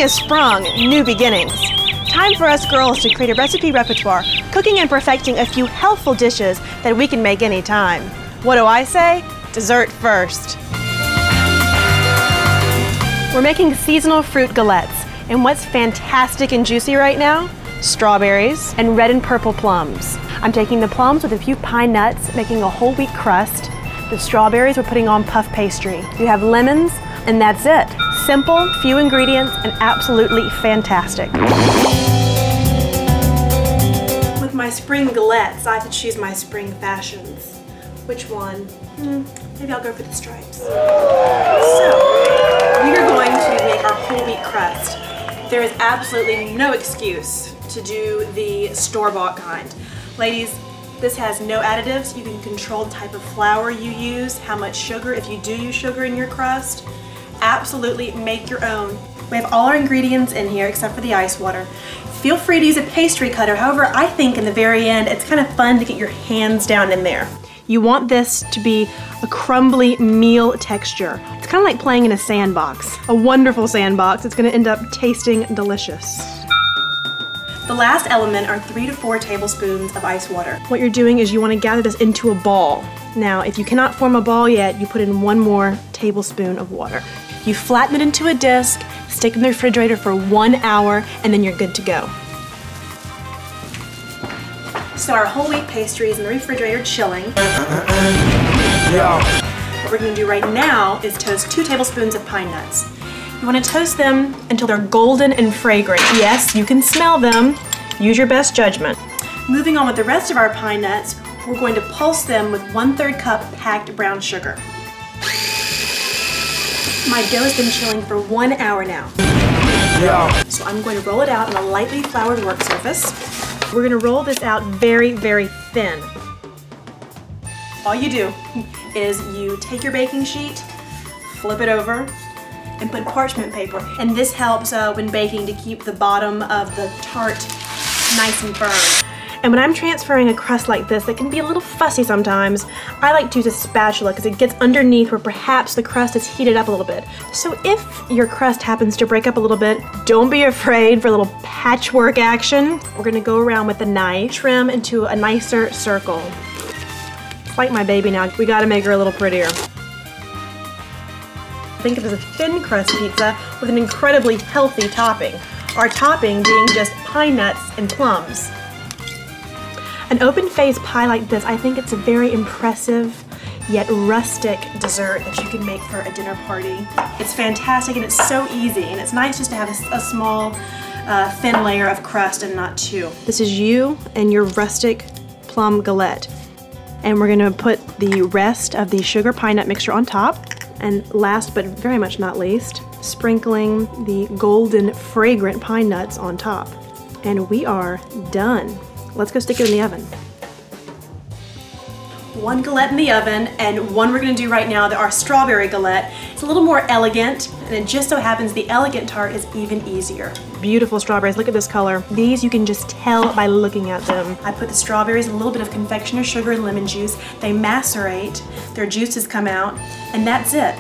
has sprung, new beginnings. Time for us girls to create a recipe repertoire, cooking and perfecting a few healthful dishes that we can make anytime. What do I say? Dessert first. We're making seasonal fruit galettes, and what's fantastic and juicy right now? Strawberries and red and purple plums. I'm taking the plums with a few pine nuts, making a whole wheat crust. The strawberries we're putting on puff pastry. You have lemons, and that's it. Simple, few ingredients, and absolutely fantastic. With my spring galettes, I have to choose my spring fashions. Which one? Maybe I'll go for the stripes. So, we are going to make our whole wheat crust. There is absolutely no excuse to do the store-bought kind. Ladies, this has no additives. You can control the type of flour you use, how much sugar, if you do use sugar in your crust. Absolutely make your own. We have all our ingredients in here except for the ice water. Feel free to use a pastry cutter. However, I think in the very end, it's kind of fun to get your hands down in there. You want this to be a crumbly meal texture. It's kind of like playing in a sandbox, a wonderful sandbox. It's going to end up tasting delicious. The last element are 3 to 4 tablespoons of ice water. What you're doing is you want to gather this into a ball. Now, if you cannot form a ball yet, you put in 1 more tablespoon of water. You flatten it into a disc, stick it in the refrigerator for 1 hour, and then you're good to go. So our whole wheat pastry is in the refrigerator chilling. What we're going to do right now is toast 2 tablespoons of pine nuts. You want to toast them until they're golden and fragrant. Yes, you can smell them. Use your best judgment. Moving on with the rest of our pine nuts, we're going to pulse them with 1/3 cup packed brown sugar. My dough has been chilling for 1 hour now. So I'm going to roll it out on a lightly floured work surface. We're going to roll this out very, very thin. All you do is you take your baking sheet, flip it over, and put parchment paper. And this helps when baking to keep the bottom of the tart nice and firm. And when I'm transferring a crust like this that can be a little fussy sometimes, I like to use a spatula because it gets underneath where perhaps the crust is heated up a little bit. So if your crust happens to break up a little bit, don't be afraid for a little patchwork action. We're gonna go around with a knife, trim into a nicer circle. It's like my baby now, we gotta make her a little prettier. Think of it as a thin crust pizza with an incredibly healthy topping. Our topping being just pine nuts and plums. An open-faced pie like this, I think it's a very impressive yet rustic dessert that you can make for a dinner party. It's fantastic and it's so easy, and it's nice just to have a small thin layer of crust and not 2. This is you and your rustic plum galette. And we're gonna put the rest of the sugar pine nut mixture on top. And last but very much not least, sprinkling the golden fragrant pine nuts on top. And we are done. Let's go stick it in the oven. 1 galette in the oven, and 1 we're gonna do right now, our strawberry galette. It's a little more elegant, and it just so happens the elegant tart is even easier. Beautiful strawberries, look at this color. These you can just tell by looking at them. I put the strawberries, a little bit of confectioner sugar and lemon juice. They macerate, their juices come out, and that's it.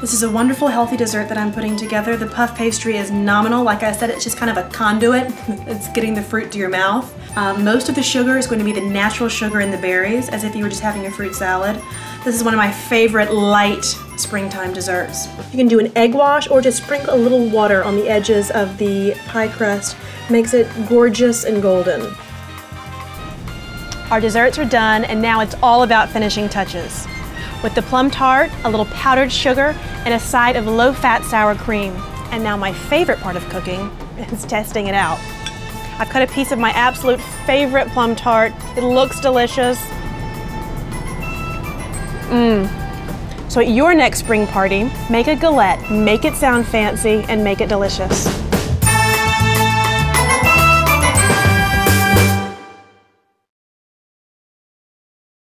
This is a wonderful, healthy dessert that I'm putting together. The puff pastry is nominal. Like I said, it's just kind of a conduit. It's getting the fruit to your mouth. Most of the sugar is going to be the natural sugar in the berries, as if you were just having a fruit salad. This is one of my favorite light springtime desserts. You can do an egg wash or just sprinkle a little water on the edges of the pie crust. Makes it gorgeous and golden. Our desserts are done, and now it's all about finishing touches. With the plum tart, a little powdered sugar, and a side of low-fat sour cream. And now my favorite part of cooking is testing it out. I've cut a piece of my absolute favorite plum tart. It looks delicious. So at your next spring party, make a galette, make it sound fancy, and make it delicious.